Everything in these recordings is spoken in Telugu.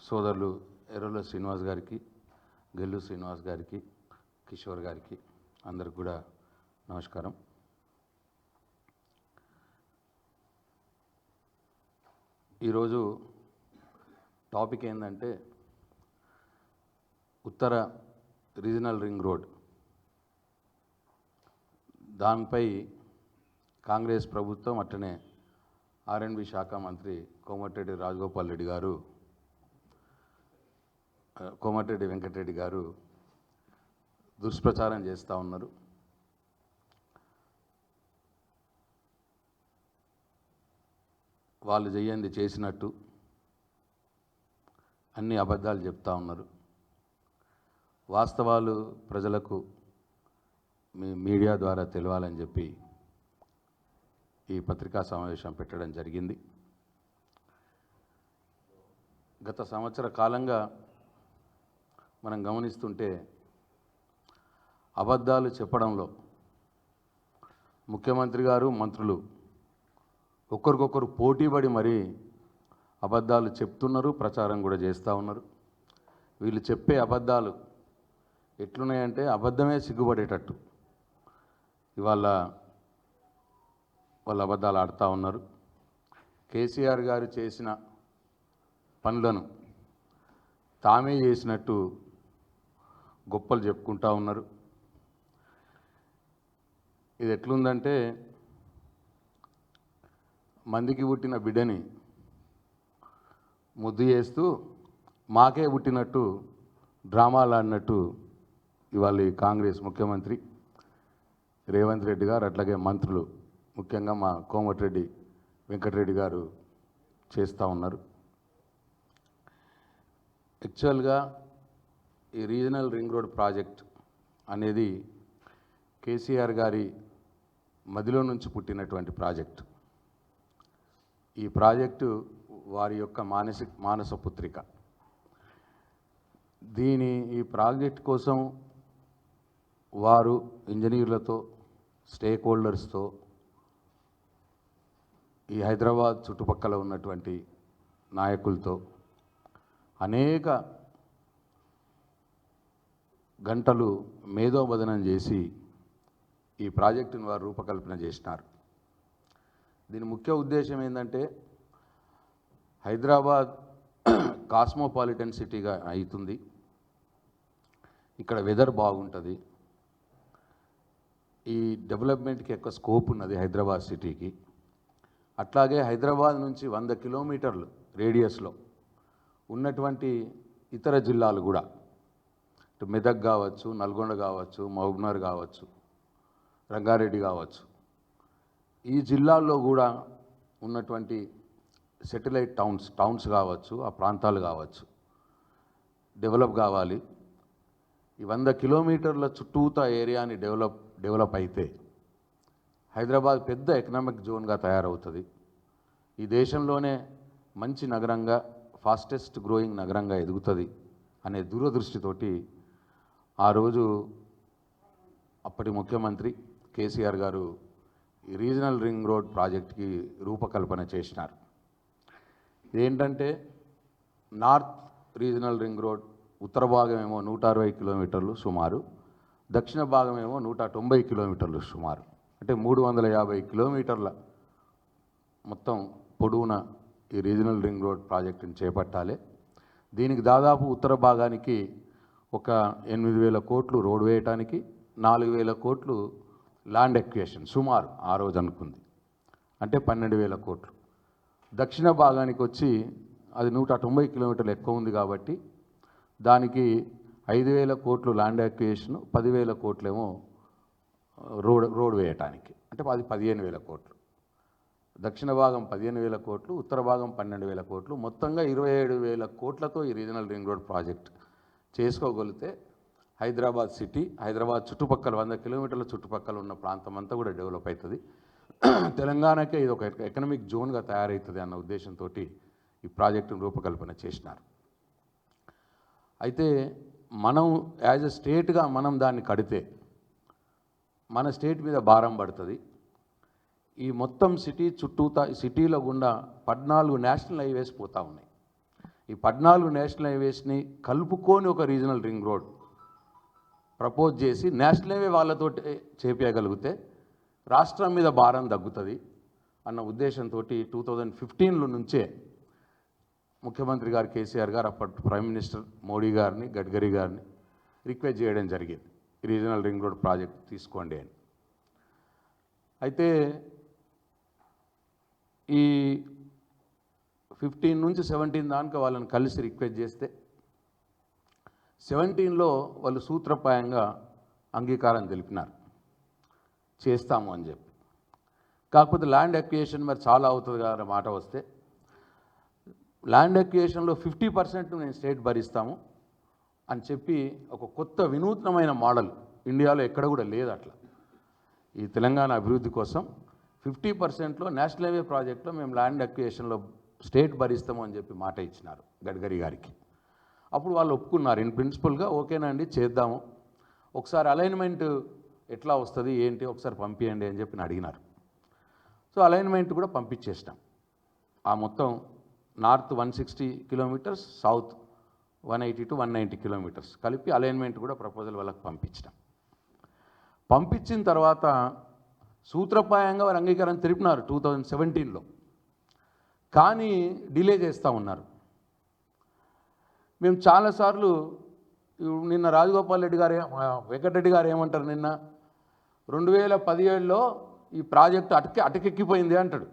సోదరులు ఎర్రల శ్రీనివాస్ గారికి, గెల్లు శ్రీనివాస్ గారికి, కిషోర్ గారికి అందరికి కూడా నమస్కారం. ఈరోజు టాపిక్ ఏంటంటే ఉత్తర రీజనల్ రింగ్ రోడ్, దానిపై కాంగ్రెస్ ప్రభుత్వం అట్టనే ఆర్ఎండ్బి శాఖ మంత్రి కోమటిరెడ్డి రాజగోపాల్ రెడ్డి గారు, కోమటిరెడ్డి వెంకటరెడ్డి గారు దుష్ప్రచారం చేస్తూ ఉన్నారు. వాళ్ళు చేయంది చేసినట్టు అన్ని అబద్ధాలు చెప్తా ఉన్నారు. వాస్తవాలు ప్రజలకు మీడియా ద్వారా తెలవాలని చెప్పి ఈ పత్రికా సమావేశం పెట్టడం జరిగింది. గత సంవత్సర కాలంగా మనం గమనిస్తుంటే అబద్ధాలు చెప్పడంలో ముఖ్యమంత్రి గారు, మంత్రులు ఒకరికొకరు పోటీపడి మరీ అబద్ధాలు చెప్తున్నారు, ప్రచారం కూడా చేస్తూ ఉన్నారు. వీళ్ళు చెప్పే అబద్ధాలు ఎట్లున్నాయంటే అబద్ధమే సిగ్గుపడేటట్టు ఇవాళ వాళ్ళు అబద్ధాలు ఆడుతూ ఉన్నారు. కేసీఆర్ గారు చేసిన పనులను తామే చేసినట్టు గొప్పలు చెప్పుకుంటూ ఉన్నారు. ఇది ఎట్లుందంటే మందికి పుట్టిన బిడ్డని ముద్దు చేస్తూ మాకే పుట్టినట్టు డ్రామాలు ఆడినట్టు ఇవాళ ఈ కాంగ్రెస్ ముఖ్యమంత్రి రేవంత్ రెడ్డి గారు, అట్లాగే మంత్రులు, ముఖ్యంగా మా కోమటిరెడ్డి వెంకటరెడ్డి గారు చేస్తూ ఉన్నారు. యాక్చువల్గా ఈ రీజనల్ రింగ్ రోడ్ ప్రాజెక్ట్ అనేది కేసీఆర్ గారి మదిలో నుంచి పుట్టినటువంటి ప్రాజెక్టు. ఈ ప్రాజెక్టు వారి యొక్క మానస పుత్రిక. ఈ ప్రాజెక్ట్ కోసం వారు ఇంజనీర్లతో, స్టేక్ హోల్డర్స్తో, ఈ హైదరాబాద్ చుట్టుపక్కల ఉన్నటువంటి నాయకులతో అనేక గంటలు మేధోబదనం చేసి ఈ ప్రాజెక్టును వారు రూపకల్పన చేసినారు. దీని ముఖ్య ఉద్దేశం ఏంటంటే హైదరాబాద్ కాస్మోపాలిటన్ సిటీగా అవుతుంది. ఇక్కడ వెదర్ బాగుంటుంది. ఈ డెవలప్మెంట్కి ఎక్కువ స్కోప్ ఉన్నది హైదరాబాద్ సిటీకి. అట్లాగే హైదరాబాద్ నుంచి 100 కిలోమీటర్లు రేడియస్లో ఉన్నటువంటి ఇతర జిల్లాలు కూడా, మెదక్ కావచ్చు, నల్గొండ కావచ్చు, మహబూబ్నగర్ కావచ్చు, రంగారెడ్డి కావచ్చు, ఈ జిల్లాల్లో కూడా ఉన్నటువంటి సెటిలైట్ టౌన్స్ కావచ్చు, ఆ ప్రాంతాలు కావచ్చు, డెవలప్ కావాలి. ఈ 100 కిలోమీటర్ల చుట్టూతా ఏరియాని డెవలప్ అయితే హైదరాబాద్ పెద్ద ఎకనామిక్ జోన్గా తయారవుతుంది. ఈ దేశంలోనే మంచి నగరంగా, ఫాస్టెస్ట్ గ్రోయింగ్ నగరంగా ఎదుగుతుంది అనే దూరదృష్టితోటి ఆ రోజు అప్పటి ముఖ్యమంత్రి కేసీఆర్ గారు ఈ రీజనల్ రింగ్ రోడ్ ప్రాజెక్ట్కి రూపకల్పన చేసినారు. ఇదేంటంటే నార్త్ రీజనల్ రింగ్ రోడ్ ఉత్తర భాగం ఏమో 160 కిలోమీటర్లు సుమారు, దక్షిణ భాగం ఏమో 190 కిలోమీటర్లు సుమారు, అంటే 350 కిలోమీటర్ల మొత్తం పొడవున ఈ రీజనల్ రింగ్ రోడ్ ప్రాజెక్టుని చేపట్టాలి. దీనికి దాదాపు ఉత్తర భాగానికి ఒక 8,000 కోట్లు రోడ్ వేయటానికి, 4,000 కోట్లు ల్యాండ్ ఎక్విజిషన్ సుమారు ఆ రోజు అనుకుంది, అంటే 12,000 కోట్లు. దక్షిణ భాగానికి వచ్చి అది 190 కిలోమీటర్లు ఎక్కువ ఉంది కాబట్టి దానికి 5,000 కోట్లు ల్యాండ్ ఎక్విజిషన్, 10,000 కోట్లేమో రోడ్ వేయటానికి, అంటే అది 15,000 కోట్లు. దక్షిణ భాగం 15,000 కోట్లు, ఉత్తర భాగం 12,000 కోట్లు, మొత్తంగా 27,000 కోట్లతో ఈ రీజనల్ రింగ్ రోడ్ ప్రాజెక్ట్ చేసుకోగలిగితే హైదరాబాద్ సిటీ, హైదరాబాద్ చుట్టుపక్కల 100 కిలోమీటర్ల చుట్టుపక్కల ఉన్న ప్రాంతం అంతా కూడా డెవలప్ అవుతుంది. తెలంగాణకే ఇది ఒక ఎకనామిక్ జోన్గా తయారవుతుంది అన్న ఉద్దేశంతో ఈ ప్రాజెక్టును రూపకల్పన చేసినారు. అయితే మనం యాజ్ ఎ స్టేట్గా మనం దాన్ని కడితే మన స్టేట్ మీద భారం పడుతుంది. ఈ మొత్తం సిటీ చుట్టూతా సిటీలో గుండా 14 నేషనల్ హైవేస్ పోతూ ఉన్నాయి. ఈ 14 నేషనల్ హైవేస్ని కలుపుకొని ఒక రీజనల్ రింగ్ రోడ్ ప్రపోజ్ చేసి నేషనల్ హైవే వాళ్ళతో చేపించగలిగితే రాష్ట్రం మీద భారం తగ్గుతుంది అన్న ఉద్దేశంతో 2015లో నుంచే ముఖ్యమంత్రి గారు కేసీఆర్ గారు అప్పటి ప్రైమ్ మినిస్టర్ మోడీ గారిని గడ్కరీ గారిని రిక్వెస్ట్ చేయడం జరిగింది రీజనల్ రింగ్ రోడ్ ప్రాజెక్ట్ తీసుకోండి అని. అయితే ఈ 15 నుంచి 17 దాకా వాళ్ళని కలిసి రిక్వెస్ట్ చేస్తే 17లో వాళ్ళు సూత్రప్రాయంగా అంగీకారం తెలిపినారు చేస్తాము అని చెప్పి. కాకపోతే ల్యాండ్ అక్విజిషన్ మరి చాలా అవుతుంది కదా మాట వస్తే ల్యాండ్ అక్విజిషన్లో 50% నేను స్టేట్ భరిస్తాము అని చెప్పి ఒక కొత్త వినూత్నమైన మోడల్ ఇండియాలో ఎక్కడ కూడా లేదు అట్లా. ఈ తెలంగాణ అభివృద్ధి కోసం 50%లో నేషనల్ హైవే ప్రాజెక్ట్లో మేము ల్యాండ్ అక్విజిషన్లో స్టేట్ భరిస్తాము అని చెప్పి మాట ఇచ్చినారు గడ్కరీ గారికి. అప్పుడు వాళ్ళు ఒప్పుకున్నారు ఇన్ ప్రిన్సిపల్గా ఓకేనండి చేద్దాము, ఒకసారి అలైన్మెంట్ ఎట్లా వస్తుంది ఏంటి ఒకసారి పంపించండి అని చెప్పి అడిగినారు. సో అలైన్మెంట్ కూడా పంపించేసినాం. ఆ మొత్తం north 160 kilometres, south 180 to 190 kilometres కలిపి అలైన్మెంట్ కూడా ప్రపోజల్ వాళ్ళకి పంపించినాం. పంపించిన తర్వాత సూత్రప్రాయంగా వారు అంగీకారం తెలిపినారు 2017లో. కానీ డిలే చేస్తూ ఉన్నారు. మేము చాలాసార్లు నిన్న రాజగోపాల్ రెడ్డి గారు వెంకటరెడ్డి గారు ఏమంటారు, నిన్న 2017లో ఈ ప్రాజెక్టు అటకెక్కిపోయింది అంటాడు.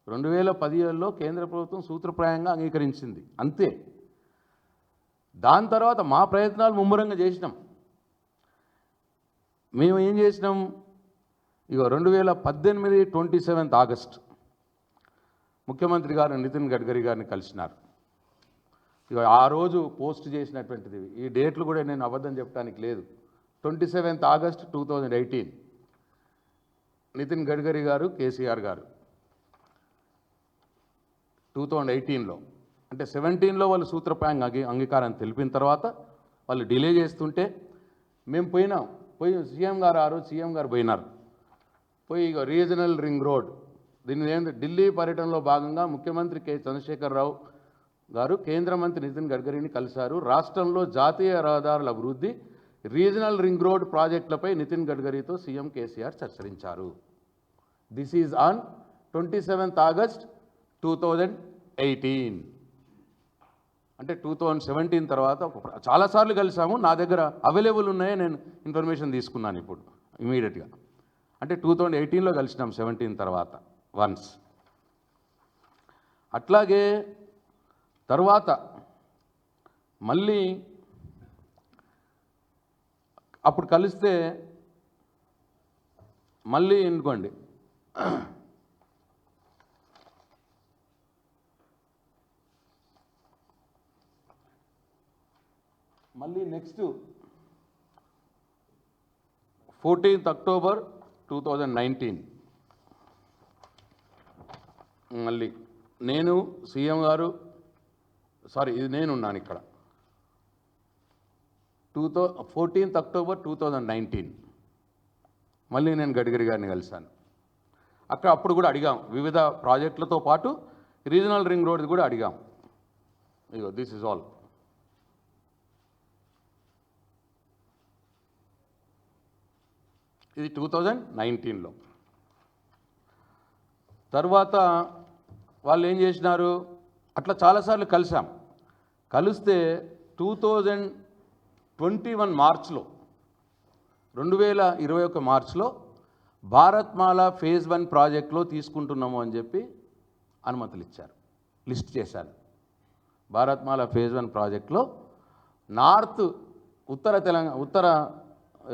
2017లో కేంద్ర ప్రభుత్వం సూత్రప్రాయంగా అంగీకరించింది అంతే. దాని తర్వాత మా ప్రయత్నాలు ముమ్మరంగా చేసినాం. మేము ఏం చేసినాం, ఇక 2018 27 ఆగస్ట్ ముఖ్యమంత్రి గారు నితిన్ గడ్కరీ గారిని కలిసినారు. ఇక ఆ రోజు పోస్ట్ చేసినటువంటిది ఈ డేట్లు కూడా నేను అబద్ధం చెప్పడానికి లేదు. 27 ఆగస్ట్ 2018 నితిన్ గడ్కరీ గారు కేసీఆర్ గారు 2018లో అంటే 17లో వాళ్ళు సూత్రప్రాయంగా అంగీకారం తెలిపిన తర్వాత వాళ్ళు డిలే చేస్తుంటే మేము పోయి సీఎం గారు ఆ రోజు సీఎం గారు పోయినారు. పోయి ఇక రీజనల్ రింగ్ రోడ్ దీన్ని ఏంటంటే ఢిల్లీ పర్యటనలో భాగంగా ముఖ్యమంత్రి కె చంద్రశేఖరరావు గారు కేంద్ర మంత్రి నితిన్ గడ్కరీని కలిశారు. రాష్ట్రంలో జాతీయ రహదారుల అభివృద్ధి రీజనల్ రింగ్ రోడ్ ప్రాజెక్టులపై నితిన్ గడ్కరీతో సీఎం కేసీఆర్ చర్చించారు. This is on 27 August 2018. అంటే 2017 తర్వాత చాలాసార్లు కలిసాము. నా దగ్గర అవైలబుల్ ఉన్నాయే, నేను ఇన్ఫర్మేషన్ తీసుకున్నాను ఇప్పుడు ఇమీడియట్గా. అంటే 2018లో కలిసినాం 17 తర్వాత వన్స్. అట్లాగే తర్వాత మళ్ళీ అప్పుడు కలిస్తే మళ్ళీ ఎన్నుకోండి మళ్ళీ నెక్స్ట్ 14 అక్టోబర్ 2019 మళ్ళీ నేను సీఎం గారు ఇది నేనున్నాను ఇక్కడ 14 అక్టోబర్ 2019 మళ్ళీ నేను గడ్కరీ గారిని కలిశాను. అప్పుడు కూడా అడిగాం, వివిధ ప్రాజెక్టులతో పాటు రీజనల్ రింగ్ రోడ్ కూడా అడిగాం. ఇగో దిస్ ఇస్ ఆల్. ఇది 2019లో. తర్వాత వాళ్ళు ఏం చేసినారు, అట్లా చాలాసార్లు కలిసాం. కలిస్తే 2021 మార్చ్లో 2021 మార్చ్లో భారత్మాల ఫేజ్ 1 ప్రాజెక్టులో తీసుకుంటున్నాము అని చెప్పి అనుమతులు ఇచ్చారు, లిస్ట్ చేశారు. భారత్మాల ఫేజ్ 1 ప్రాజెక్టులో నార్త్ ఉత్తర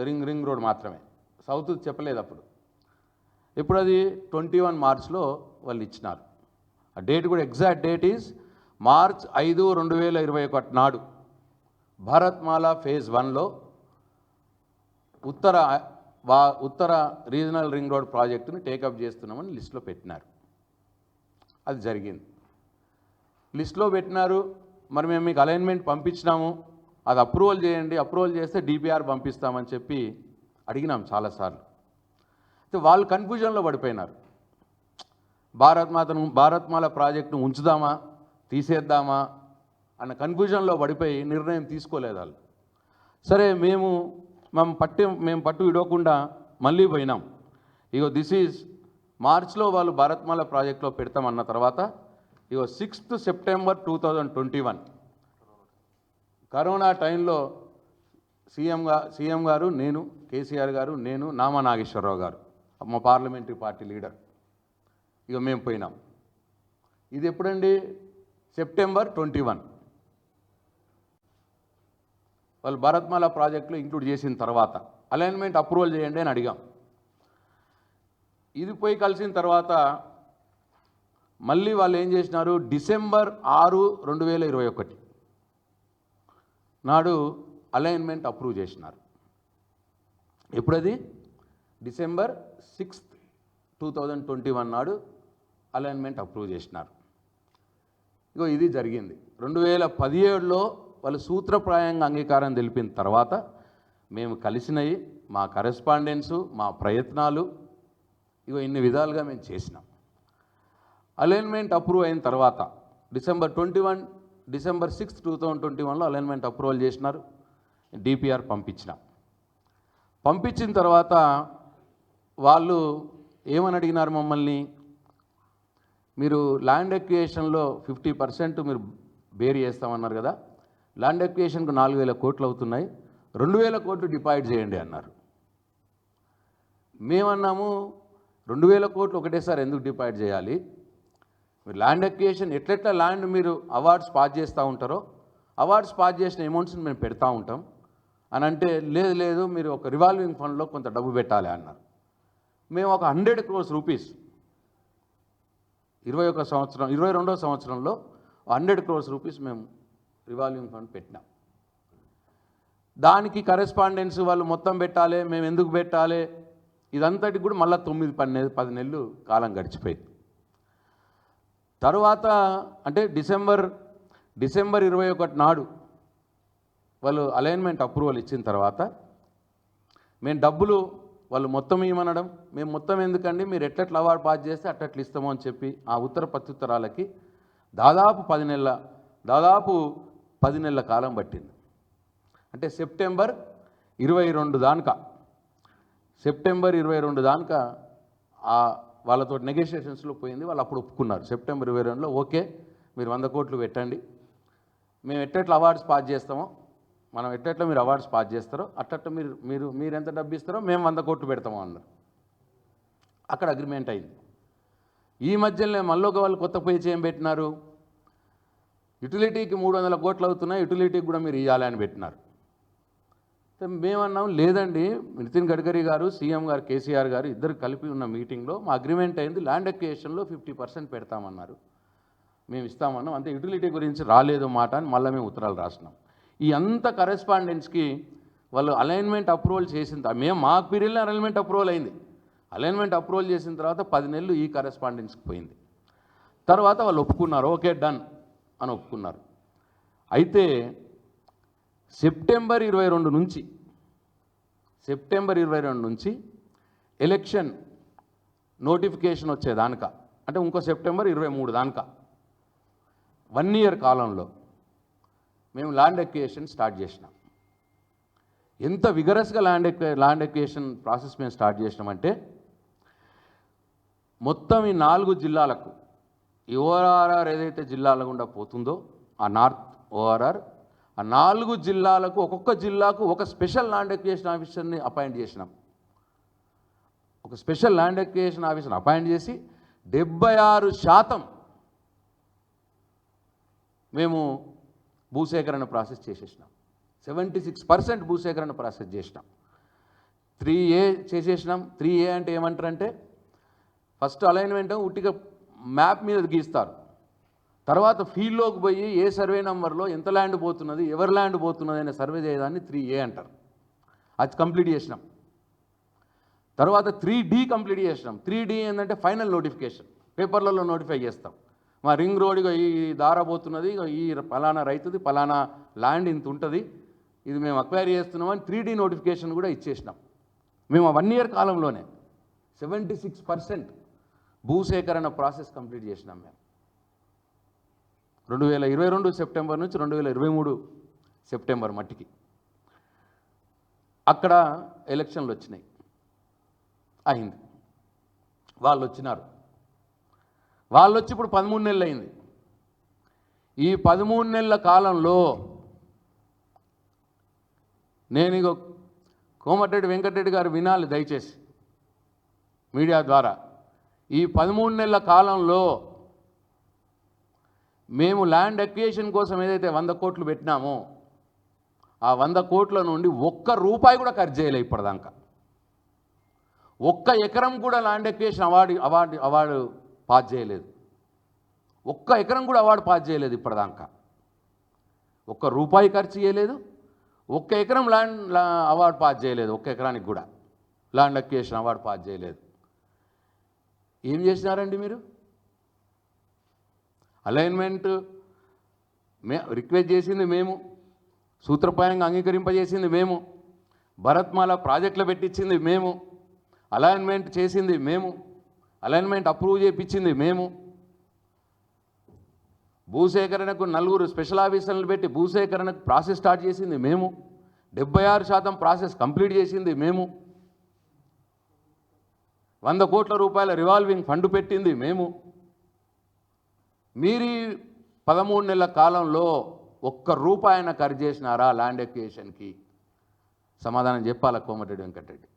రింగ్ రోడ్ మాత్రమే, సౌత్ చెప్పలేదు అప్పుడు. ఇప్పుడు అది 21 మార్చ్లో వాళ్ళు ఇచ్చినారు. ఆ డేట్ కూడా ఎగ్జాక్ట్ డేట్ ఈజ్ మార్చ్ 5, 2021 నాడు భారత్మాల ఫేజ్ 1లో ఉత్తర రీజనల్ రింగ్ రోడ్ ప్రాజెక్టుని టేకప్ చేస్తున్నామని లిస్టులో పెట్టినారు. అది జరిగింది, లిస్టులో పెట్టినారు. మరి మేము మీకు అలైన్మెంట్ పంపించినాము, అది అప్రూవల్ చేయండి, అప్రూవల్ చేస్తే డిపిఆర్ పంపిస్తామని చెప్పి అడిగినాం చాలాసార్లు. అయితే వాళ్ళు కన్ఫ్యూజన్లో పడిపోయినారు. భారత్మాల ప్రాజెక్టును ఉంచుదామా తీసేద్దామా అన్న కన్ఫ్యూజన్లో పడిపోయి నిర్ణయం తీసుకోలేదు వాళ్ళు. సరే మేము పట్టు విడవకుండా మళ్ళీ పోయినాం. ఇగో దిస్ ఈజ్ మార్చ్లో వాళ్ళు భారత్మాల ప్రాజెక్ట్లో పెడతామన్న తర్వాత ఇగో 6th సెప్టెంబర్ 2021 కరోనా టైంలో సీఎం గారు, నేను, కేసీఆర్ గారు, నేను, నామా నాగేశ్వరరావు గారు మా పార్లమెంటరీ పార్టీ లీడర్ ఇక మేము పోయినాం. ఇది ఎప్పుడండి? సెప్టెంబర్ 21 వాళ్ళు భారత్మాల ప్రాజెక్టులో ఇంక్లూడ్ చేసిన తర్వాత అలైన్మెంట్ అప్రూవల్ చేయండి అని అడిగాం. ఇది పోయి కలిసిన తర్వాత మళ్ళీ వాళ్ళు ఏం చేసినారు, డిసెంబర్ 6, 2021 నాడు అలైన్మెంట్ అప్రూవ్ చేసినారు. ఎప్పుడది? డిసెంబర్ 6, 2021 నాడు అలైన్మెంట్ అప్రూవ్ చేసినారు. ఇగో ఇది జరిగింది. 2017లో వాళ్ళు సూత్రప్రాయంగా అంగీకారం తెలిపిన తర్వాత మేము కలిసినవి, మా కరెస్పాండెన్సు, మా ప్రయత్నాలు, ఇగో ఇన్ని విధాలుగా మేము చేసినాం. అలైన్మెంట్ అప్రూవ్ అయిన తర్వాత డిసెంబర్ 6, 2021లో అలైన్మెంట్ అప్రూవల్ చేసినారు. డిపిఆర్ పంపించిన తర్వాత వాళ్ళు ఏమని అడిగినారు మమ్మల్ని, మీరు ల్యాండ్ ఎక్వియేషన్లో 50% మీరు బేర్ చేస్తామన్నారు కదా, ల్యాండ్ ఎక్వియేషన్కు 4,000 కోట్లు అవుతున్నాయి, 2,000 కోట్లు డిపాజిట్ చేయండి అన్నారు. మేమన్నాము 2,000 కోట్లు ఒకటేసారి ఎందుకు డిపాజిట్ చేయాలి, మీరు ల్యాండ్ ఎక్వియేషన్ ఎట్లెట్లా ల్యాండ్ మీరు అవార్డ్స్ పాస్ చేస్తూ ఉంటారో అవార్డ్స్ పాస్ చేసిన అమౌంట్స్ని మేము పెడతా ఉంటాం అని అంటే, లేదు మీరు ఒక రివాల్వింగ్ ఫండ్లో కొంత డబ్బు పెట్టాలి అన్నారు. మేము ఒక 100 crores రూపీస్ 22వ సంవత్సరంలో 100 crores రూపీస్ మేము రివాల్వింగ్ ఫండ్ పెట్టినాం. దానికి కరెస్పాండెన్స్ వాళ్ళు మొత్తం పెట్టాలి, మేము ఎందుకు పెట్టాలి, ఇదంతటి కూడా మళ్ళీ 9-10 నెలలు కాలం గడిచిపోయింది. తర్వాత అంటే డిసెంబర్ 21 నాడు వాళ్ళు అలైన్మెంట్ అప్రూవల్ ఇచ్చిన తర్వాత మేము డబ్బులు వాళ్ళు మొత్తం ఇవ్వమనడం, మేము మొత్తం ఎందుకండి, మీరు ఎట్లెట్లా అవార్డు పాస్ చేస్తే అట్లట్లు ఇస్తామో అని చెప్పి ఆ ఉత్తర ప్రత్యుత్తరాలకి దాదాపు 10 నెలల కాలం పట్టింది. అంటే సెప్టెంబర్ 22 దాకా వాళ్ళతో నెగోషియేషన్స్లో పోయింది. వాళ్ళు అప్పుడు ఒప్పుకున్నారు. సెప్టెంబర్ 22లో ఓకే మీరు 100 కోట్లు పెట్టండి, మేము ఎట్లెట్లా అవార్డ్స్ పాస్ చేస్తామో, మనం ఎట్లెట్లా మీరు అవార్డ్స్ పాస్ చేస్తారో అట్లట్లా మీరు ఎంత డబ్బు ఇస్తారో మేము 100 కోట్లు పెడతామో అన్నారు. అక్కడ అగ్రిమెంట్ అయింది. ఈ మధ్యలో మళ్ళీ వాళ్ళు కొత్త పే చేయం పెట్టినారు, యుటిలిటీకి 300 కోట్లు అవుతున్నాయి, యుటిలిటీకి కూడా మీరు ఇవ్వాలి అని పెట్టినారు. మేమన్నాం లేదండి, నితిన్ గడ్కరీ గారు, సీఎం గారు, కేసీఆర్ గారు ఇద్దరు కలిపి ఉన్న మీటింగ్లో మా అగ్రిమెంట్ అయింది, ల్యాండ్ ఎక్వియేషన్లో 50% పెడతామన్నారు, మేము ఇస్తామన్నాం, అంతే, యుటిలిటీ గురించి రాలేదు మాట అని మళ్ళీ మేము ఉత్తరాలు రాసినాం. ఈ అంత కరెస్పాండెన్స్కి వాళ్ళు అలైన్మెంట్ అప్రూవల్ చేసిన మేము మా పీరియడ్లో అలైన్మెంట్ అప్రూవల్ అయింది. అలైన్మెంట్ అప్రూవల్ చేసిన తర్వాత 10 నెలలు ఈ కరెస్పాండెన్స్కి పోయింది. తర్వాత వాళ్ళు ఒప్పుకున్నారు, ఓకే డన్ అని ఒప్పుకున్నారు. అయితే సెప్టెంబర్ 22 నుంచి ఎలక్షన్ నోటిఫికేషన్ వచ్చేదానిక, అంటే ఇంకో సెప్టెంబర్ 23 దానిక 1 year కాలంలో మేము ల్యాండ్ ఎక్వియేషన్ స్టార్ట్ చేసినాం. ఎంత విగరస్గా ల్యాండ్ ఎక్వియేషన్ ప్రాసెస్ మేము స్టార్ట్ చేసినామంటే, మొత్తం ఈ 4 జిల్లాలకు ఈ ఓఆర్ఆర్ ఏదైతే జిల్లాల గుండా పోతుందో ఆ నార్త్ ఓఆర్ఆర్, ఆ 4 జిల్లాలకు ఒక్కొక్క జిల్లాకు ఒక స్పెషల్ ల్యాండ్ ఎక్వియేషన్ ఆఫీసర్ని అపాయింట్ చేసినాం. ఒక స్పెషల్ ల్యాండ్ ఎక్వియేషన్ ఆఫీసర్ని అపాయింట్ చేసి 76% మేము భూసేకరణ ప్రాసెస్ చేసేసినాం. 76% భూసేకరణ ప్రాసెస్ చేసినాం. 3A చేసేసినాం. 3A అంటే ఏమంటారంటే, ఫస్ట్ అలైన్మెంట్ ఉట్టిగా మ్యాప్ మీద గీస్తారు, తర్వాత ఫీల్డ్లోకి పోయి ఏ సర్వే నెంబర్లో ఎంత ల్యాండ్ పోతున్నది, ఎవరి ల్యాండ్ పోతున్నది అనే సర్వే చేయడాన్ని 3A అంటారు. అది కంప్లీట్ చేసినాం. తర్వాత 3D కంప్లీట్ చేసినాం. 3D ఏంటంటే ఫైనల్ నోటిఫికేషన్, పేపర్లలో నోటిఫై చేస్తాం, మా రింగ్ రోడ్ ఈ దారా పోతున్నది, ఈ పలానా రైతుది పలానా ల్యాండ్ ఇంత ఉంటుంది, ఇది మేము అక్వైర్ చేస్తున్నామని 3D నోటిఫికేషన్ కూడా ఇచ్చేసినాం. మేము 1 year కాలంలోనే 76% భూసేకరణ ప్రాసెస్ కంప్లీట్ చేసినాం మేము. 2022 సెప్టెంబర్ నుంచి 2023 సెప్టెంబర్ మట్టికి అక్కడ ఎలక్షన్లు వచ్చినాయి, అయింది. వాళ్ళు వచ్చినారు, వాళ్ళు వచ్చి ఇప్పుడు 13 నెలలు అయింది. ఈ 13 నెలల కాలంలో నేను ఇక కోమటిరెడ్డి వెంకటరెడ్డి గారు వినాలి దయచేసి మీడియా ద్వారా, ఈ 13 నెలల కాలంలో మేము ల్యాండ్ అక్విజిషన్ కోసం ఏదైతే 100 కోట్లు పెట్టినామో ఆ 100 కోట్ల నుండి ఒక్క రూపాయి కూడా ఖర్చు చేయలేదు ఇప్పటిదాకా. ఒక్క ఎకరం కూడా ల్యాండ్ అక్విజిషన్ అవార్డు పాస్ చేయలేదు. ఒక్క ఎకరం కూడా అవార్డు పాస్ చేయలేదు ఇప్పటిదాకా. ఒక్క రూపాయి ఖర్చు చేయలేదు, ఒక్క ఎకరం ల్యాండ్ అవార్డు పాస్ చేయలేదు, ఒక్క ఎకరానికి కూడా ల్యాండ్ అక్విజిషన్ అవార్డు పాస్ చేయలేదు. ఏం చేసినారండి మీరు? అలైన్మెంట్ రిక్వెస్ట్ చేసింది మేము, సూత్రప్రాయంగా అంగీకరింపజేసింది మేము, భరత్మాల ప్రాజెక్టులు పెట్టించింది మేము, అలైన్మెంట్ చేసింది మేము, అలైన్మెంట్ అప్రూవ్ చేయించింది మేము, భూసేకరణకు 4 స్పెషల్ ఆఫీసర్లు పెట్టి భూసేకరణకు ప్రాసెస్ స్టార్ట్ చేసింది మేము, 76% ప్రాసెస్ కంప్లీట్ చేసింది మేము, 100 కోట్ల రూపాయల రివాల్వింగ్ ఫండ్ పెట్టింది మేము. మీరు 13 నెలల కాలంలో ఒక్క రూపాయన ఖర్చు చేసినారా ల్యాండ్ అక్విజిషన్కి? సమాధానం చెప్పాలా కోమటిరెడ్డి వెంకటరెడ్డి?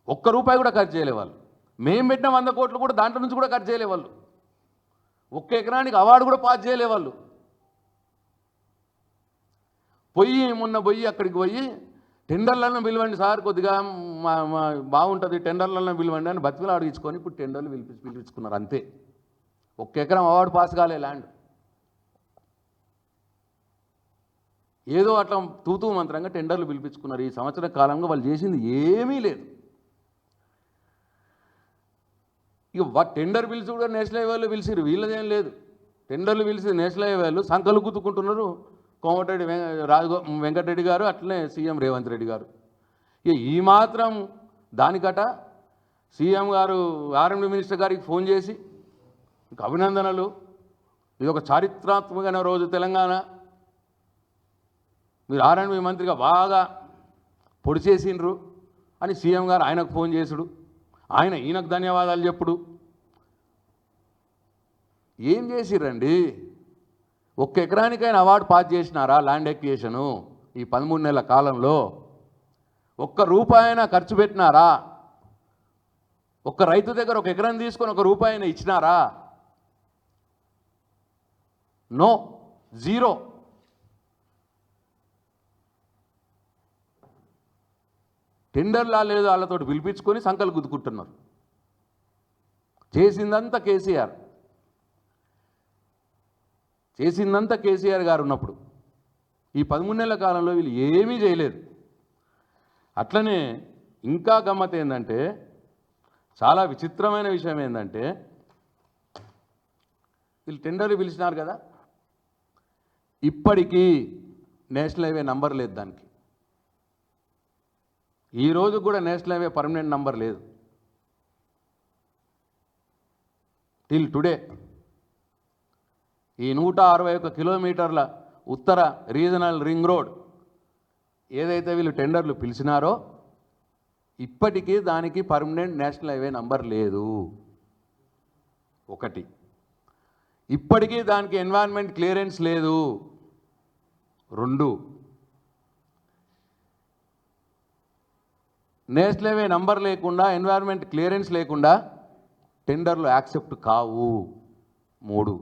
ఒక్క రూపాయి కూడా ఖర్చు చేయలే వాళ్ళు. మేము పెట్టిన 100 కోట్లు కూడా దాంట్లో నుంచి కూడా ఖర్చు చేయలే వాళ్ళు. ఒక్క ఎకరానికి అవార్డు కూడా పాస్ చేయలే వాళ్ళు. మొన్న అక్కడికి పోయి టెండర్లను పిలవండి సార్, కొద్దిగా బాగుంటుంది టెండర్లను పిలవండి అని బతికిలు అడిగించుకొని ఇప్పుడు టెండర్లు పిలిపించుకున్నారు అంతే. ఒక్క ఎకరం అవార్డు పాస్ కాలే ల్యాండ్. ఏదో అట్లా తూతూ మంత్రంగా టెండర్లు పిలిపించుకున్నారు. ఈ సంవత్సర కాలంగా వాళ్ళు చేసింది ఏమీ లేదు. ఇక టెండర్ పిలిచి కూడా నేషనల్ హైవేలు పిలిచిరు, వీళ్ళదేం లేదు. టెండర్లు పిలిచి నేషనల్ హైవేలు సంకలు గుద్దుకుంటున్నారు కోమటిరెడ్డి వెంకటరెడ్డి గారు, అట్లనే సీఎం రేవంత్ రెడ్డి గారు. ఇక ఈ మాత్రం దానికట సీఎం గారు ఆర్ఎండ్బి మినిస్టర్ గారికి ఫోన్ చేసి అభినందనలు, ఇది ఒక చారిత్రాత్మకమైన రోజు తెలంగాణ, మీరు ఆర్ఎండ్బి మంత్రిగా బాగా పొడి చేసిండ్రు అని సీఎం గారు ఆయనకు ఫోన్ చేసుడు, ఈయనకు ధన్యవాదాలు చెప్పుడు. ఏం చేసిర్రండి? ఒక్క ఎకరానికైనా అవార్డు పాస్ చేసినారా ల్యాండ్ అక్విజిషను ఈ 13 నెలల కాలంలో? ఒక్క రూపాయైనా ఖర్చు పెట్టినారా? ఒక్క రైతు దగ్గర ఒక ఎకరం తీసుకొని ఒక రూపాయైనా ఇచ్చినారా? No, zero. టెండర్లా లేదు వాళ్ళతో పిలిపించుకొని సంకలు గుద్దుకుంటున్నారు. చేసిందంతా కేసీఆర్ గారు ఉన్నప్పుడు. ఈ 13 నెలల కాలంలో వీళ్ళు ఏమీ చేయలేదు. అట్లనే ఇంకా గమ్మత్ ఏంటంటే, చాలా విచిత్రమైన విషయం ఏంటంటే, వీళ్ళు టెండర్లు పిలిచినారు కదా, ఇప్పటికీ నేషనల్ హైవే నంబర్ లేదు దానికి. ఈరోజు కూడా నేషనల్ హైవే పర్మనెంట్ నంబర్ లేదు. టిల్ టుడే ఈ 161 కిలోమీటర్ల ఉత్తర రీజనల్ రింగ్ రోడ్ ఏదైతే వీళ్ళు టెండర్లు పిలిచినారో ఇప్పటికీ దానికి పర్మనెంట్ నేషనల్ హైవే నంబర్ లేదు. ఒకటి, ఇప్పటికీ దానికి ఎన్వైరన్మెంట్ క్లియరెన్స్ లేదు. 2, నేషనల్ హైవే నంబర్ లేకుండా, ఎన్వైరన్మెంట్ క్లియరెన్స్ లేకుండా టెండర్లు యాక్సెప్ట్ కావు. 3,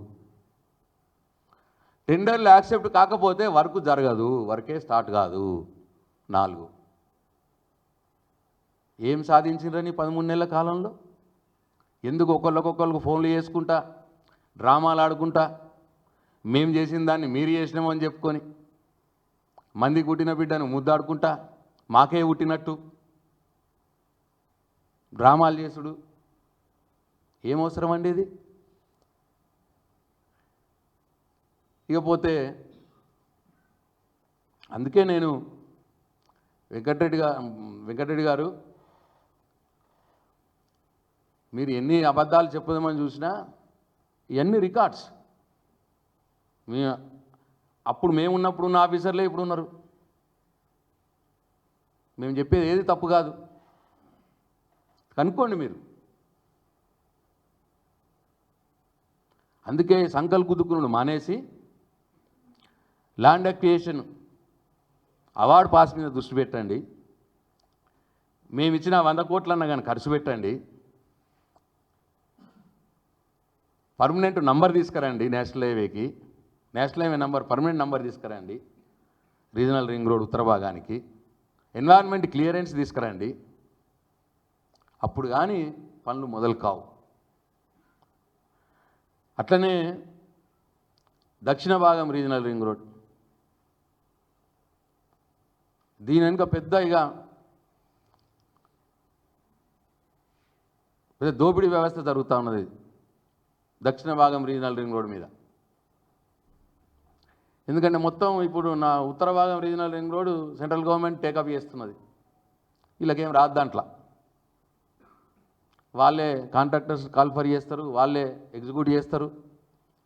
టెండర్లు యాక్సెప్ట్ కాకపోతే వర్క్ జరగదు, వర్కే స్టార్ట్ కాదు. 4, ఏం సాధించిండ్రని 13 నెలల కాలంలో? ఎందుకు ఒకళ్ళకొకళ్ళకు ఫోన్లు చేసుకుంటా, డ్రామాలు ఆడుకుంటా, మేము చేసిన దాన్ని మీరు చేసినామని చెప్పుకొని, మంది కుట్టిన బిడ్డను ముద్దాడుకుంటా మాకే పుట్టినట్టు డ్రామాలు చేసుడు ఏమవసరం అండి ఇది? ఇకపోతే అందుకే నేను వెంకటరెడ్డి గారు మీరు ఎన్ని అబద్ధాలు చెప్పుదామని చూసినా ఇవన్నీ రికార్డ్స్. మీ అప్పుడు మేము ఉన్నప్పుడు ఉన్న ఆఫీసర్లే ఇప్పుడు ఉన్నారు. మేము చెప్పేది ఏది తప్పు కాదు, కనుక్కోండి మీరు. అందుకే సంకల్ కుదుకునుడు మానేసి ల్యాండ్ అక్విజిషన్ అవార్డు పాస్ మీద దృష్టి పెట్టండి. మేము ఇచ్చిన 100 కోట్లన్నా కానీ ఖర్చు పెట్టండి. పర్మనెంట్ నంబర్ తీసుకురండి నేషనల్ హైవేకి, national highway number permanent number తీసుకురండి. రీజనల్ రింగ్ రోడ్ ఉత్తర భాగానికి ఎన్వైరన్మెంట్ క్లియరెన్స్ తీసుకురండి. అప్పుడు కానీ పనులు మొదలు కావు. అట్లనే దక్షిణ భాగం రీజనల్ రింగ్ రోడ్, దీని వెనుక పెద్ద దోపిడీ వ్యవస్థ జరుగుతూ ఉన్నది దక్షిణ భాగం రీజనల్ రింగ్ రోడ్ మీద. ఎందుకంటే మొత్తం ఇప్పుడు నా ఉత్తర భాగం regional ring road central government take up చేస్తున్నది. వీళ్ళకేం రాదు, దాంట్లో వాళ్ళే కాంట్రాక్టర్స్ కాల్ఫర్ చేస్తారు, వాళ్ళే ఎగ్జిక్యూట్ చేస్తారు,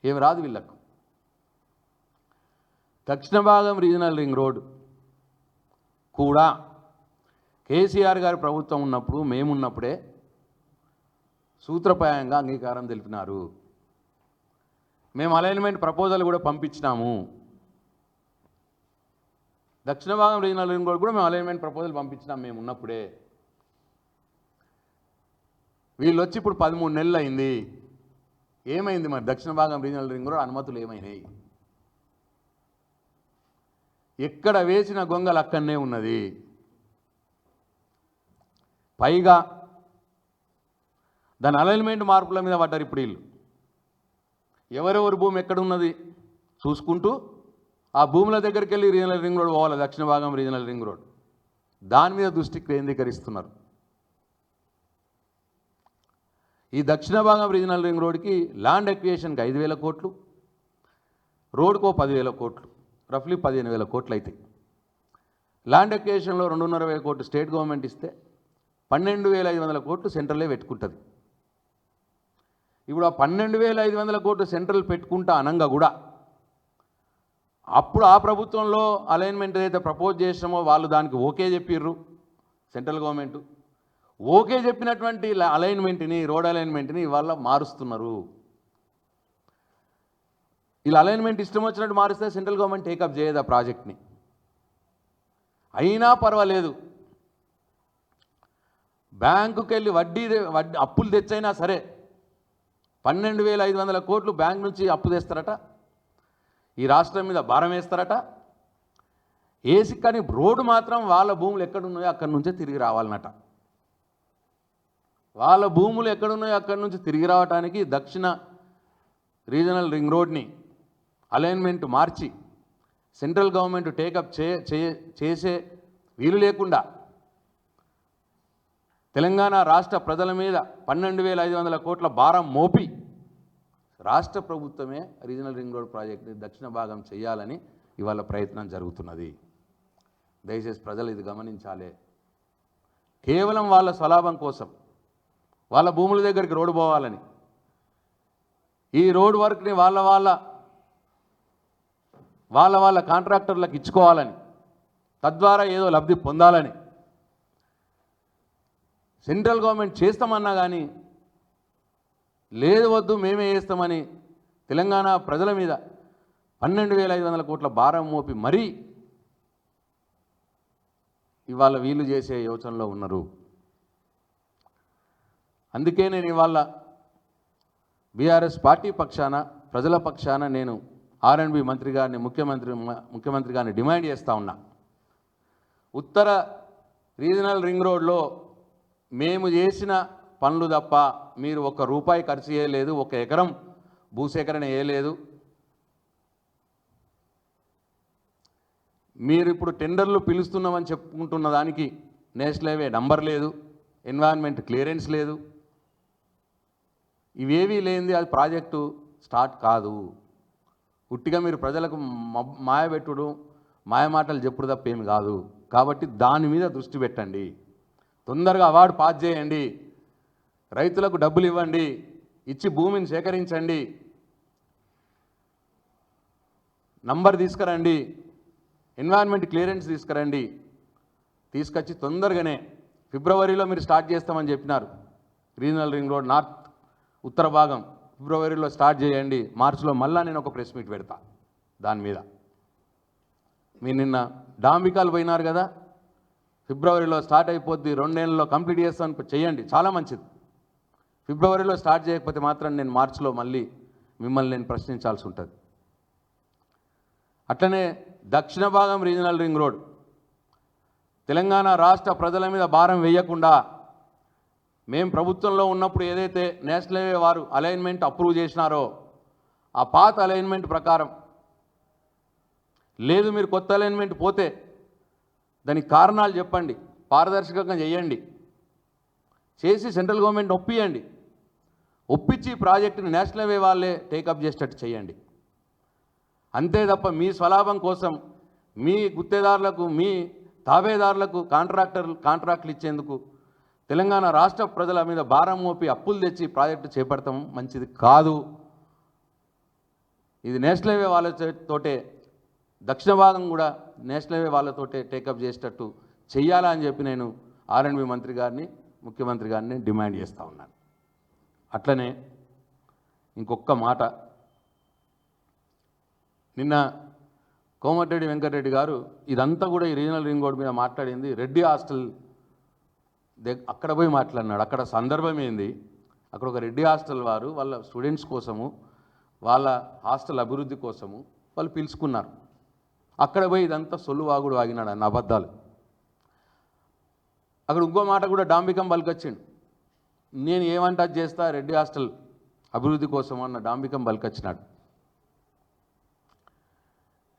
ఏమి రాదు వీళ్ళకు. దక్షిణ భాగం రీజనల్ రింగ్ రోడ్ కూడా కేసీఆర్ గారి ప్రభుత్వం ఉన్నప్పుడు, మేమున్నప్పుడే సూత్రప్రాయంగా అంగీకారం తెలిపినారు. మేము అలైన్మెంట్ ప్రపోజల్ కూడా పంపించినాము. దక్షిణ భాగం రీజనల్ రింగ్ రోడ్ కూడా మేము అలైన్మెంట్ ప్రపోజల్ పంపించినాం మేము ఉన్నప్పుడే. వీళ్ళు వచ్చి ఇప్పుడు 13 నెలలు అయింది. ఏమైంది మరి దక్షిణ భాగం రీజనల్ రింగ్ రోడ్ అనుమతులు ఏమైనాయి? ఎక్కడ వేసిన గొంగలు అక్కడనే ఉన్నది. పైగా దాని అలైన్మెంట్ మార్పుల మీద పడ్డారు ఇప్పుడు వీళ్ళు. ఎవరెవరి భూమి ఎక్కడున్నది చూసుకుంటూ ఆ భూముల దగ్గరికి వెళ్ళి రీజనల్ రింగ్ రోడ్ పోవాలి, దక్షిణ భాగం రీజనల్ రింగ్ రోడ్. దాని మీద దృష్టి కేంద్రీకరిస్తున్నారు. ఈ దక్షిణ భాగం రీజనల్ రింగ్ రోడ్కి ల్యాండ్ అక్విజిషన్కి 5,000 కోట్లు, రోడ్కో 10,000 కోట్లు, రఫ్లీ 15,000 కోట్లు అవుతాయి. ల్యాండ్ అక్విజిషన్లో 2,500 కోట్లు స్టేట్ గవర్నమెంట్ ఇస్తే 12,500 కోట్లు సెంట్రలే పెట్టుకుంటుంది. ఇప్పుడు ఆ 12,500 కోట్లు సెంట్రల్ పెట్టుకుంటా అనంగా కూడా అప్పుడు ఆ ప్రభుత్వంలో అలైన్మెంట్ ఏదైతే ప్రపోజ్ చేసామో వాళ్ళు దానికి ఓకే చెప్పిర్రు. సెంట్రల్ గవర్నమెంట్ ఓకే చెప్పినటువంటి అలైన్మెంట్ని, రోడ్ అలైన్మెంట్ని ఇవాళ మారుస్తున్నారు. ఇలా అలైన్మెంట్ ఇష్టం వచ్చినట్టు మారుస్తే సెంట్రల్ గవర్నమెంట్ టేకప్ చేయదు ఆ ప్రాజెక్ట్ని. అయినా పర్వాలేదు, బ్యాంకుకి వెళ్ళి వడ్డీ అప్పులు తెచ్చైనా సరే 12,500 కోట్లు బ్యాంక్ నుంచి అప్పు తెస్తారట, ఈ రాష్ట్రం మీద భారం వేస్తారట. వేసి కానీ రోడ్డు మాత్రం వాళ్ళ భూములు ఎక్కడున్నాయో అక్కడి నుంచే తిరిగి రావాలన్నట. వాళ్ళ భూములు ఎక్కడున్నాయో అక్కడి నుంచి తిరిగి రావడానికి దక్షిణ రీజనల్ రింగ్ రోడ్ని అలైన్మెంట్ మార్చి సెంట్రల్ గవర్నమెంట్ టేకప్ చేసే వీలు లేకుండా తెలంగాణ రాష్ట్ర ప్రజల మీద 12,500 కోట్ల భారం మోపి రాష్ట్ర ప్రభుత్వమే రీజనల్ రింగ్ రోడ్ ప్రాజెక్ట్ని దక్షిణ భాగం చేయాలని ఇవాళ ప్రయత్నం జరుగుతున్నది. దయచేసి ప్రజలు ఇది గమనించాలి. కేవలం వాళ్ళ స్వలాభం కోసం, వాళ్ళ భూముల దగ్గరికి రోడ్డు పోవాలని, ఈ రోడ్ వర్క్ని వాళ్ళ కాంట్రాక్టర్లకు ఇచ్చుకోవాలని, తద్వారా ఏదో లబ్ధి పొందాలని సెంట్రల్ గవర్నమెంట్ చేస్తామన్నా కానీ లేదు, వద్దు మేమే చేస్తామని తెలంగాణ ప్రజల మీద 12,500 కోట్ల భారం మోపి మరీ ఇవాళ వీళ్ళు చేసే యోచనలో ఉన్నారు. అందుకే నేను ఇవాళ బీఆర్ఎస్ పార్టీ పక్షాన, ప్రజల పక్షాన నేను ఆర్ఎండ్బి మంత్రి గారిని, ముఖ్యమంత్రి గారిని డిమాండ్ చేస్తూ ఉన్నా. ఉత్తర రీజనల్ రింగ్ రోడ్లో మేము చేసిన పనులు తప్ప మీరు ₹1 ఖర్చు చేయలేదు, 1 ఎకరం భూసేకరణ చేయలేదు. మీరు ఇప్పుడు టెండర్లు పిలుస్తున్నామని చెప్పుకుంటున్న దానికి నేషనల్ హైవే నంబర్ లేదు, ఎన్వైరన్మెంట్ క్లియరెన్స్ లేదు. ఇవేవీ లేనిది అది ప్రాజెక్టు స్టార్ట్ కాదు. ఉట్టిగా మీరు ప్రజలకు మాయబెట్టుడు, మాయమాటలు చెప్పుడు తప్ప ఏమి కాదు. కాబట్టి దాని మీద దృష్టి పెట్టండి. తొందరగా అవార్డు పాస్ చేయండి, రైతులకు డబ్బులు ఇవ్వండి, ఇచ్చి భూమిని సేకరించండి. నంబర్ తీసుకురండి, ఎన్వైరన్మెంట్ క్లియరెన్స్ తీసుకురండి, తీసుకొచ్చి తొందరగానే ఫిబ్రవరిలో మీరు స్టార్ట్ చేస్తామని చెప్పినారు. రీజనల్ రింగ్ రోడ్ నార్త్ ఉత్తర భాగం ఫిబ్రవరిలో స్టార్ట్ చేయండి, మార్చిలో మళ్ళీ నేను ఒక ప్రెస్ మీట్ పెడతా దాని మీద. మీరు నిన్న డాంబికాలు పోయినారు కదా, ఫిబ్రవరిలో స్టార్ట్ అయిపోద్ది, 2 నెలల్లో కంప్లీట్ చేస్తాను చేయండి, చాలా మంచిది. ఫిబ్రవరిలో స్టార్ట్ చేయకపోతే మాత్రం నేను మార్చిలో మళ్ళీ మిమ్మల్ని నేను ప్రశ్నించాల్సి ఉంటుంది. అట్లనే దక్షిణ భాగం రీజనల్ రింగ్ రోడ్ తెలంగాణ రాష్ట్ర ప్రజల మీద భారం వేయకుండా మేము ప్రభుత్వంలో ఉన్నప్పుడు ఏదైతే నేషనల్ హైవే వారు అలైన్మెంట్ అప్రూవ్ చేసినారో ఆ పాత అలైన్మెంట్ ప్రకారం, లేదు మీరు కొత్త అలైన్మెంట్ పోతే దానికి కారణాలు చెప్పండి, పారదర్శకంగా చేయండి, చేసి సెంట్రల్ గవర్నమెంట్ ఒప్పించి ప్రాజెక్టుని నేషనల్ హైవే వాళ్ళే టేకప్ చేసేటట్టు చేయండి. అంతే తప్ప మీ స్వలాభం కోసం మీ గుత్తేదారులకు మీ తాబేదారులకు కాంట్రాక్టులు ఇచ్చేందుకు తెలంగాణ రాష్ట్ర ప్రజల మీద భారం మోపి అప్పులు తెచ్చి ప్రాజెక్టు చేపడతాం మంచిది కాదు. ఇది నేషనల్ హైవే వాళ్ళతోటే, దక్షిణ భాగం కూడా నేషనల్ హైవే వాళ్ళతోటే టేకప్ చేసేటట్టు చెయ్యాలని చెప్పి నేను ఆర్ఎండ్బి మంత్రి గారిని, ముఖ్యమంత్రి గారిని డిమాండ్ చేస్తూ ఉన్నాను. అట్లనే ఇంకొక మాట, నిన్న కోమటిరెడ్డి వెంకటరెడ్డి గారు ఇదంతా కూడా ఈ రీజనల్ రింగ్ రోడ్ మీద మాట్లాడింది రెడ్డి హాస్టల్ అక్కడ పోయి మాట్లాడినాడు. అక్కడ సందర్భం ఏంది, అక్కడ ఒక రెడ్డి హాస్టల్ వారు వాళ్ళ స్టూడెంట్స్ కోసము, వాళ్ళ హాస్టల్ అభివృద్ధి కోసము వాళ్ళు పిలుచుకున్నారు. అక్కడ పోయి ఇదంతా సొల్లువాగుడు వాగినాడు అన్న అబద్ధాలు. అక్కడ ఇంకో మాట కూడా డాంబికం పలికొచ్చిండు, నేను ఏమంటా చేస్తా రెడ్డి హాస్టల్ అభివృద్ధి కోసం అన్న డాంబికం పలికొచ్చినాడు.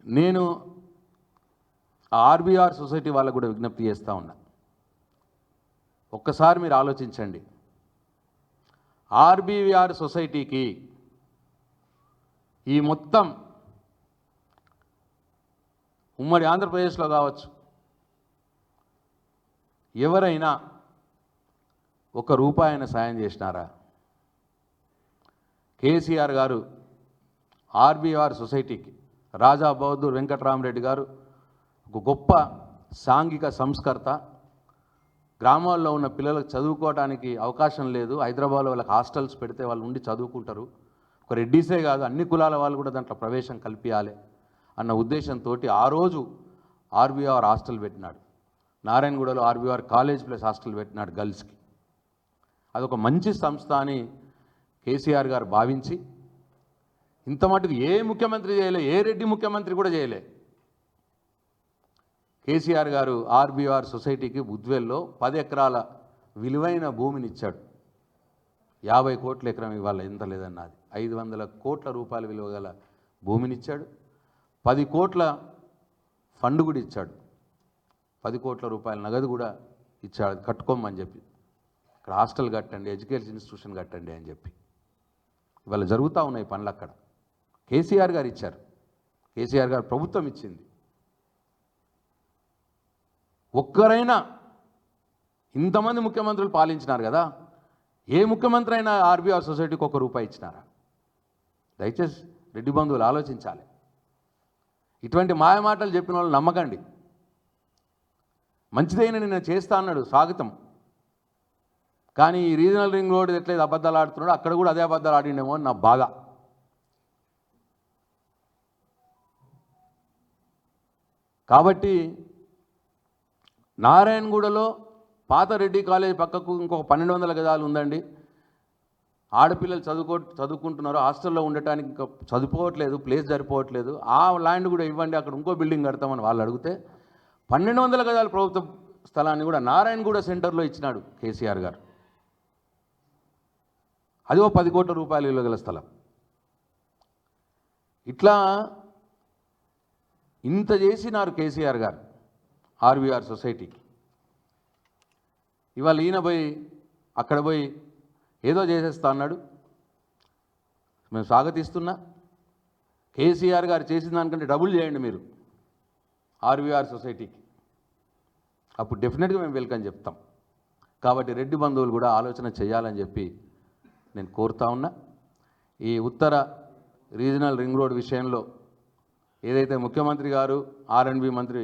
నేను ఆర్బీఆర్ సొసైటీ వాళ్ళకు కూడా విజ్ఞప్తి చేస్తూ ఉన్నా, ఒక్కసారి మీరు ఆలోచించండి. ఆర్బీఆర్ సొసైటీకి ఈ మొత్తం ఉమ్మడి ఆంధ్రప్రదేశ్లో కావచ్చు ఎవరైనా ₹1 సాయం చేసినారా? కేసీఆర్ గారు ఆర్బీఆర్ సొసైటీకి, రాజా బహదూర్ వెంకటరామరెడ్డి గారు ఒక గొప్ప సాంఘిక సంస్కర్త, గ్రామాల్లో ఉన్న పిల్లలకు చదువుకోవడానికి అవకాశం లేదు, హైదరాబాద్లో వాళ్ళకి హాస్టల్స్ పెడితే వాళ్ళు ఉండి చదువుకుంటారు, ఒక రెడ్డిసే కాదు అన్ని కులాల వాళ్ళు కూడా దాంట్లో ప్రవేశం కల్పించాలి అన్న ఉద్దేశంతో ఆ రోజు ఆర్బీఆర్ హాస్టల్ పెట్టినాడు. నారాయణగూడలో ఆర్బీఆర్ కాలేజ్ ప్లస్ హాస్టల్ పెట్టినాడు గర్ల్స్కి. అదొక మంచి సంస్థ అని కేసీఆర్ గారు భావించి, ఇంత మటుకు ఏ ముఖ్యమంత్రి చేయలే, ఏ రెడ్డి ముఖ్యమంత్రి కూడా చేయలే. కేసీఆర్ గారు ఆర్బీఆర్ సొసైటీకి బుద్వేల్లో 10 ఎకరాల విలువైన భూమిని ఇచ్చాడు. 50 కోట్ల ఎకరం ఇవాళ ఎంత లేదన్నది, 500 కోట్ల రూపాయల విలువ గల భూమిని ఇచ్చాడు. 10 కోట్ల ఫండ్ కూడా ఇచ్చాడు, 10 కోట్ల రూపాయల నగదు కూడా ఇచ్చాడు, కట్టుకోమని చెప్పి, ఇక్కడ హాస్టల్ కట్టండి, ఎడ్యుకేషన్ ఇన్స్టిట్యూషన్ కట్టండి అని చెప్పి. ఇవాళ జరుగుతూ ఉన్నాయి పనులు అక్కడ. కేసీఆర్ గారు ఇచ్చారు, కేసీఆర్ గారు ప్రభుత్వం ఇచ్చింది. ఒక్కరైనా, ఇంతమంది ముఖ్యమంత్రులు పాలించినారు కదా, ఏ ముఖ్యమంత్రి అయినా ఆర్బీఆర్ సొసైటీకి ₹1 ఇచ్చినారా? దయచేసి రెడ్డి బంధువులు ఆలోచించాలి. ఇటువంటి మాయమాటలు చెప్పిన వాళ్ళు నమ్మకండి. మంచిదైన నిన్న చేస్తా అన్నాడు, స్వాగతం. కానీ ఈ రీజనల్ రింగ్ రోడ్ ఎట్లయితే అబద్ధాలు ఆడుతున్నాడో అక్కడ కూడా అదే అబద్ధాలు ఆడిండేమో అని నా బాధ. కాబట్టి నారాయణగూడలో పాత రెడ్డి కాలేజ్ పక్కకు ఇంకొక 1200 గజాలు ఉందండి. ఆడపిల్లలు చదువుకుంటున్నారు, హాస్టల్లో ఉండటానికి ఇంకా చదువుకోవట్లేదు, ప్లేస్ సరిపోవట్లేదు, ఆ ల్యాండ్ కూడా ఇవ్వండి, అక్కడ ఇంకో బిల్డింగ్ కడతామని వాళ్ళు అడిగితే 1200 గజాల ప్రభుత్వ స్థలాన్ని కూడా నారాయణగూడ సెంటర్లో ఇచ్చినాడు కేసీఆర్ గారు. అది ఓ 10 కోట్ల రూపాయల విలువ గల స్థలం. ఇట్లా ఇంత చేసినారు కేసీఆర్ గారు ఆర్బీఆర్ సొసైటీకి. ఇవాళ ఈయన పోయి అక్కడ పోయి ఏదో చేసేస్తా అన్నాడు. మేము స్వాగతిస్తున్నా. కేసీఆర్ గారు చేసిన దానికంటే డబుల్ చేయండి మీరు ఆర్బీఆర్ సొసైటీకి, అప్పుడు డెఫినెట్గా మేము వెల్కమ్ చెప్తాం. కాబట్టి రెడ్డి బంధువులు కూడా ఆలోచన చేయాలని చెప్పి నేను కోరుతా ఉన్నా. ఈ ఉత్తర రీజనల్ రింగ్ రోడ్ విషయంలో ఏదైతే ముఖ్యమంత్రి గారు R&B మంత్రి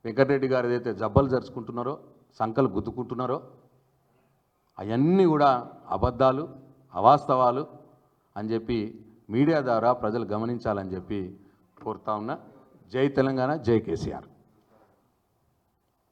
వెంకటరెడ్డి గారు ఏదైతే జబ్బలు జరుచుకుంటున్నారో, సంకలు గుద్దుకుంటున్నారో అవన్నీ కూడా అబద్ధాలు, అవాస్తవాలు అని చెప్పి మీడియా ద్వారా ప్రజలు గమనించాలని చెప్పి కోరుతా ఉన్నా. జై తెలంగాణ, జై కేసీఆర్.